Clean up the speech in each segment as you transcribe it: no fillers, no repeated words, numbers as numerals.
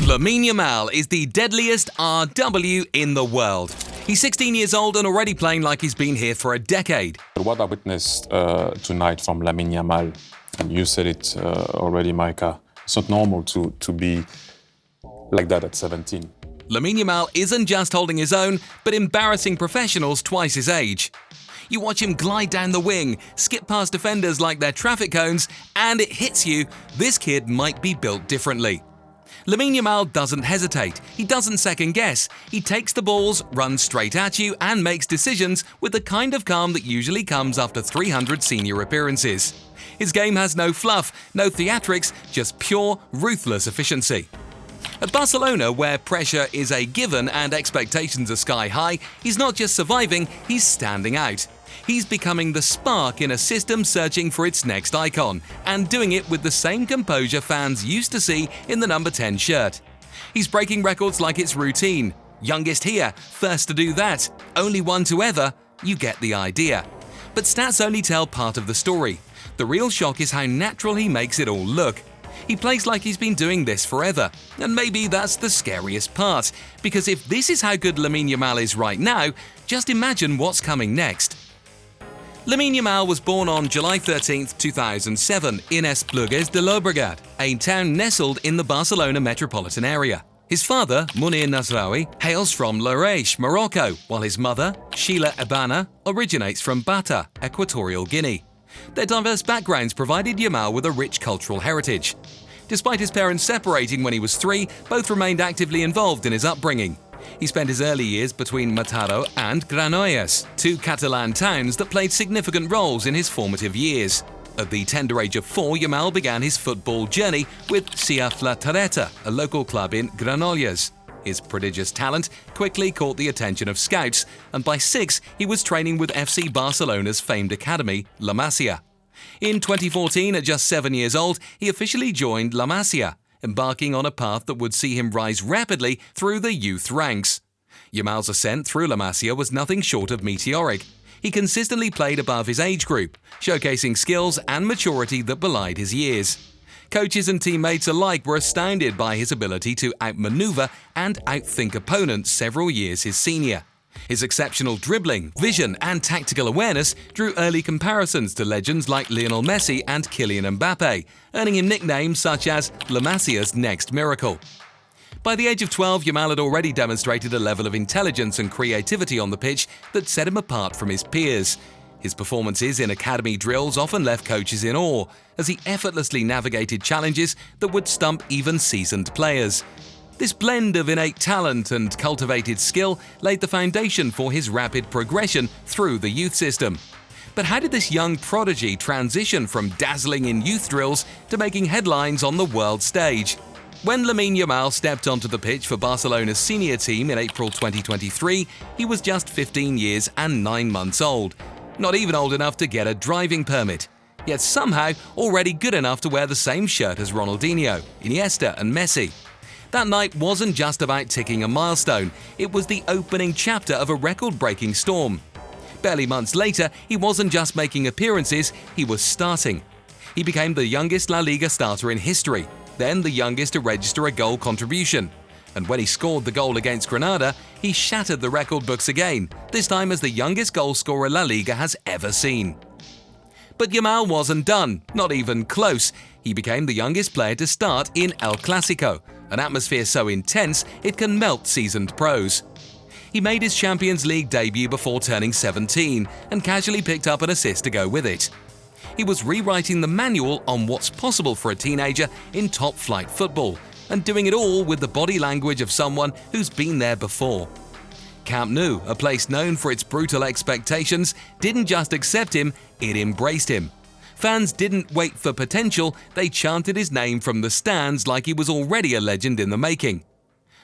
Lamine Yamal is the deadliest RW in the world. He's 16 years old and already playing like he's been here for a decade. What I witnessed tonight from Lamine Yamal, and you said it already, Micah, it's not normal to be like that at 17. Lamine Yamal isn't just holding his own, but embarrassing professionals twice his age. You watch him glide down the wing, skip past defenders like they're traffic cones, and it hits you, this kid might be built differently. Lamine Yamal doesn't hesitate, he doesn't second guess, he takes the balls, runs straight at you and makes decisions with the kind of calm that usually comes after 300 senior appearances. His game has no fluff, no theatrics, just pure, ruthless efficiency. At Barcelona, where pressure is a given and expectations are sky high, he's not just surviving, he's standing out. He's becoming the spark in a system searching for its next icon, and doing it with the same composure fans used to see in the number 10 shirt. He's breaking records like it's routine. Youngest here, first to do that, only one to ever, you get the idea. But stats only tell part of the story. The real shock is how natural he makes it all look. He plays like he's been doing this forever, and maybe that's the scariest part, because if this is how good Lamine Yamal is right now, just imagine what's coming next. Lamine Yamal was born on July 13, 2007 in Esplugues de Llobregat, a town nestled in the Barcelona metropolitan area. His father, Munir Nasraoui, hails from Larache, Morocco, while his mother, Sheila Ebana, originates from Bata, Equatorial Guinea. Their diverse backgrounds provided Yamal with a rich cultural heritage. Despite his parents separating when he was 3, both remained actively involved in his upbringing. He spent his early years between Mataró and Granollers, 2 Catalan towns that played significant roles in his formative years. At the tender age of 4, Yamal began his football journey with CF La Terreta, a local club in Granollers. His prodigious talent quickly caught the attention of scouts, and by 6, he was training with FC Barcelona's famed academy, La Masia. In 2014, at just 7 years old, he officially joined La Masia, embarking on a path that would see him rise rapidly through the youth ranks. Yamal's ascent through La Masia was nothing short of meteoric. He consistently played above his age group, showcasing skills and maturity that belied his years. Coaches and teammates alike were astounded by his ability to outmaneuver and outthink opponents several years his senior. His exceptional dribbling, vision and tactical awareness drew early comparisons to legends like Lionel Messi and Kylian Mbappe, earning him nicknames such as La Masia's next miracle. By the age of 12, Yamal had already demonstrated a level of intelligence and creativity on the pitch that set him apart from his peers. His performances in academy drills often left coaches in awe, as he effortlessly navigated challenges that would stump even seasoned players. This blend of innate talent and cultivated skill laid the foundation for his rapid progression through the youth system. But how did this young prodigy transition from dazzling in youth drills to making headlines on the world stage? When Lamine Yamal stepped onto the pitch for Barcelona's senior team in April 2023, he was just 15 years and 9 months old. Not even old enough to get a driving permit, yet somehow already good enough to wear the same shirt as Ronaldinho, Iniesta and Messi. That night wasn't just about ticking a milestone, it was the opening chapter of a record-breaking storm. Barely months later, he wasn't just making appearances, he was starting. He became the youngest La Liga starter in history, then the youngest to register a goal contribution. And when he scored the goal against Granada, he shattered the record books again, this time as the youngest goalscorer La Liga has ever seen. But Yamal wasn't done, not even close. He became the youngest player to start in El Clásico, an atmosphere so intense it can melt seasoned pros. He made his Champions League debut before turning 17 and casually picked up an assist to go with it. He was rewriting the manual on what's possible for a teenager in top-flight football, and doing it all with the body language of someone who's been there before. Camp Nou, a place known for its brutal expectations, didn't just accept him, it embraced him. Fans didn't wait for potential, they chanted his name from the stands like he was already a legend in the making.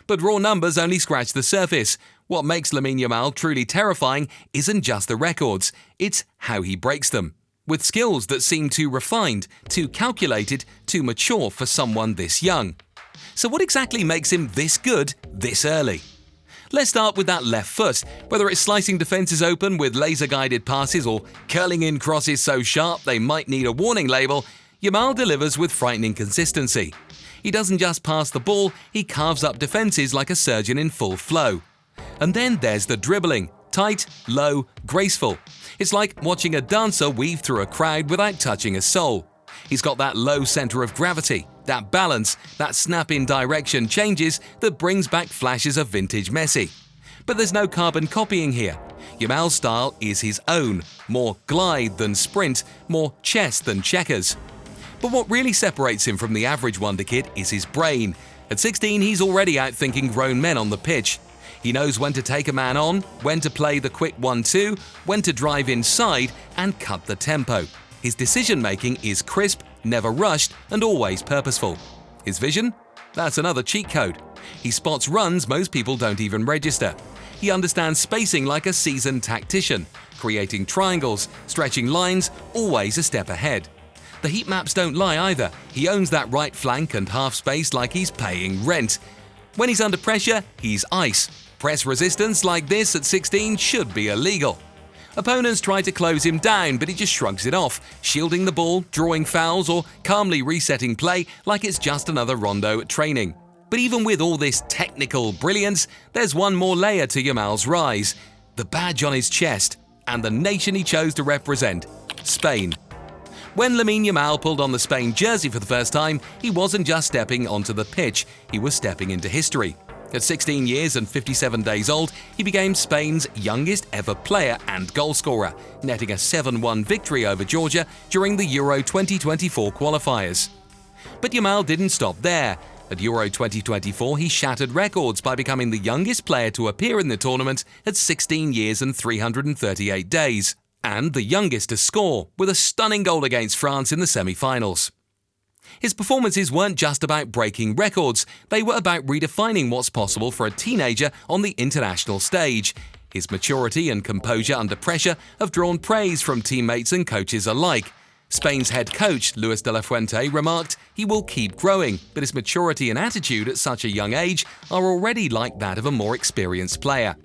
But raw numbers only scratch the surface. What makes Lamine Yamal truly terrifying isn't just the records, it's how he breaks them. With skills that seem too refined, too calculated, too mature for someone this young. So what exactly makes him this good, this early? Let's start with that left foot. Whether it's slicing defenses open with laser-guided passes or curling in crosses so sharp they might need a warning label, Yamal delivers with frightening consistency. He doesn't just pass the ball, he carves up defenses like a surgeon in full flow. And then there's the dribbling. Tight, low, graceful. It's like watching a dancer weave through a crowd without touching a soul. He's got that low center of gravity, that balance, that snap in direction changes that brings back flashes of vintage Messi. But there's no carbon copying here. Yamal's style is his own, more glide than sprint, more chess than checkers. But what really separates him from the average wonder kid is his brain. At 16, he's already outthinking grown men on the pitch. He knows when to take a man on, when to play the quick 1-2, when to drive inside and cut the tempo. His decision-making is crisp, never rushed, and always purposeful. His vision? That's another cheat code. He spots runs most people don't even register. He understands spacing like a seasoned tactician, creating triangles, stretching lines, always a step ahead. The heat maps don't lie either. He owns that right flank and half space like he's paying rent. When he's under pressure, he's ice. Press resistance like this at 16 should be illegal. Opponents try to close him down, but he just shrugs it off, shielding the ball, drawing fouls, or calmly resetting play like it's just another rondo at training. But even with all this technical brilliance, there's one more layer to Yamal's rise: the badge on his chest, and the nation he chose to represent, Spain. When Lamine Yamal pulled on the Spain jersey for the first time, he wasn't just stepping onto the pitch, he was stepping into history. At 16 years and 57 days old, he became Spain's youngest ever player and goalscorer, netting a 7-1 victory over Georgia during the Euro 2024 qualifiers. But Yamal didn't stop there. At Euro 2024, he shattered records by becoming the youngest player to appear in the tournament at 16 years and 338 days, and the youngest to score, with a stunning goal against France in the semi-finals. His performances weren't just about breaking records, they were about redefining what's possible for a teenager on the international stage. His maturity and composure under pressure have drawn praise from teammates and coaches alike. Spain's head coach, Luis de la Fuente, remarked, "He will keep growing, but his maturity and attitude at such a young age are already like that of a more experienced player."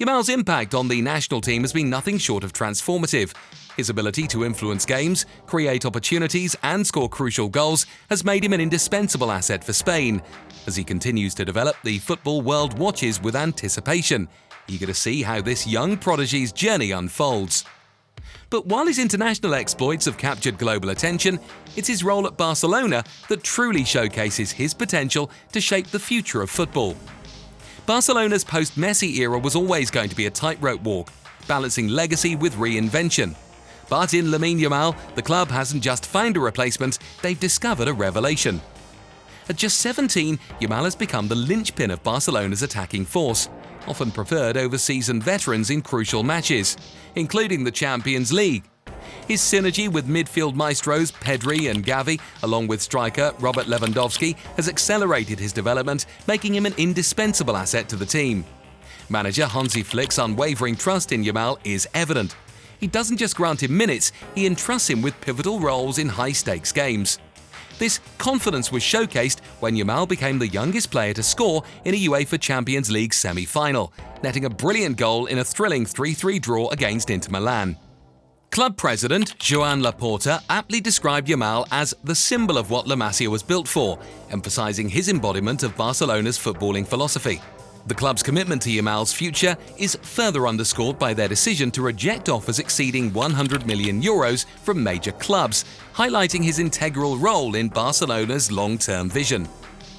Yamal's impact on the national team has been nothing short of transformative. His ability to influence games, create opportunities, and score crucial goals has made him an indispensable asset for Spain. As he continues to develop, the football world watches with anticipation, eager to see how this young prodigy's journey unfolds. But while his international exploits have captured global attention, it's his role at Barcelona that truly showcases his potential to shape the future of football. Barcelona's post-Messi era was always going to be a tightrope walk, balancing legacy with reinvention. But in Lamine Yamal, the club hasn't just found a replacement, they've discovered a revelation. At just 17, Yamal has become the linchpin of Barcelona's attacking force, often preferred over seasoned veterans in crucial matches, including the Champions League. His synergy with midfield maestros Pedri and Gavi, along with striker Robert Lewandowski, has accelerated his development, making him an indispensable asset to the team. Manager Hansi Flick's unwavering trust in Yamal is evident. He doesn't just grant him minutes, he entrusts him with pivotal roles in high-stakes games. This confidence was showcased when Yamal became the youngest player to score in a UEFA Champions League semi-final, netting a brilliant goal in a thrilling 3-3 draw against Inter Milan. Club president Joan Laporta aptly described Yamal as the symbol of what La Masia was built for, emphasizing his embodiment of Barcelona's footballing philosophy. The club's commitment to Yamal's future is further underscored by their decision to reject offers exceeding 100 million euros from major clubs, highlighting his integral role in Barcelona's long-term vision.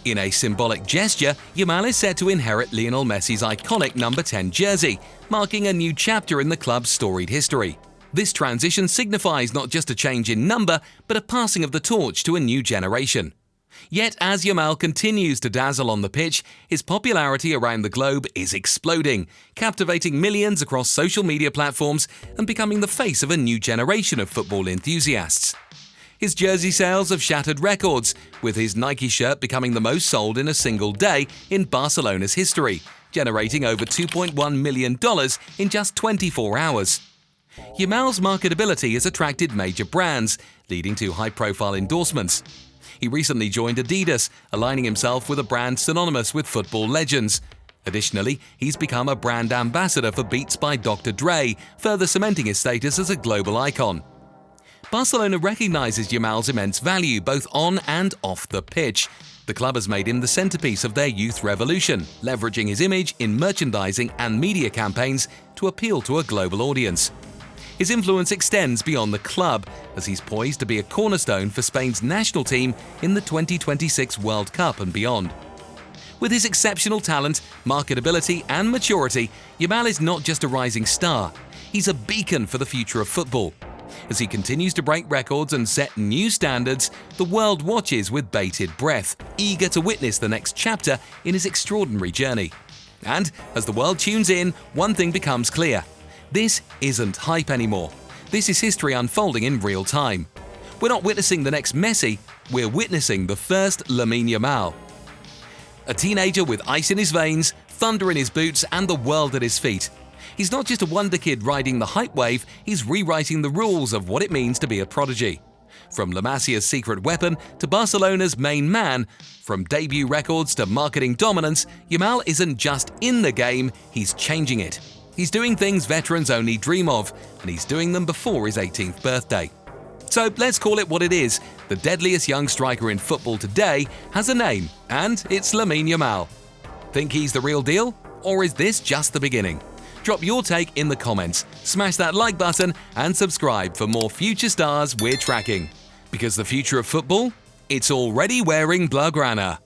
In a symbolic gesture, Yamal is set to inherit Lionel Messi's iconic number 10 jersey, marking a new chapter in the club's storied history. This transition signifies not just a change in number, but a passing of the torch to a new generation. Yet as Yamal continues to dazzle on the pitch, his popularity around the globe is exploding, captivating millions across social media platforms and becoming the face of a new generation of football enthusiasts. His jersey sales have shattered records, with his Nike shirt becoming the most sold in a single day in Barcelona's history, generating over $2.1 million in just 24 hours. Yamal's marketability has attracted major brands, leading to high-profile endorsements. He recently joined Adidas, aligning himself with a brand synonymous with football legends. Additionally, he's become a brand ambassador for Beats by Dr. Dre, further cementing his status as a global icon. Barcelona recognises Yamal's immense value both on and off the pitch. The club has made him the centrepiece of their youth revolution, leveraging his image in merchandising and media campaigns to appeal to a global audience. His influence extends beyond the club, as he's poised to be a cornerstone for Spain's national team in the 2026 World Cup and beyond. With his exceptional talent, marketability and maturity, Yamal is not just a rising star, he's a beacon for the future of football. As he continues to break records and set new standards, the world watches with bated breath, eager to witness the next chapter in his extraordinary journey. And as the world tunes in, one thing becomes clear. This isn't hype anymore. This is history unfolding in real time. We're not witnessing the next Messi, we're witnessing the first Lamine Yamal. A teenager with ice in his veins, thunder in his boots, and the world at his feet. He's not just a wonder kid riding the hype wave, he's rewriting the rules of what it means to be a prodigy. From La Masia's secret weapon to Barcelona's main man, from debut records to marketing dominance, Yamal isn't just in the game, he's changing it. He's doing things veterans only dream of, and he's doing them before his 18th birthday. So let's call it what it is. The deadliest young striker in football today has a name, and it's Lamine Yamal. Think he's the real deal? Or is this just the beginning? Drop your take in the comments, smash that like button, and subscribe for more future stars we're tracking. Because the future of football? It's already wearing Blaugrana.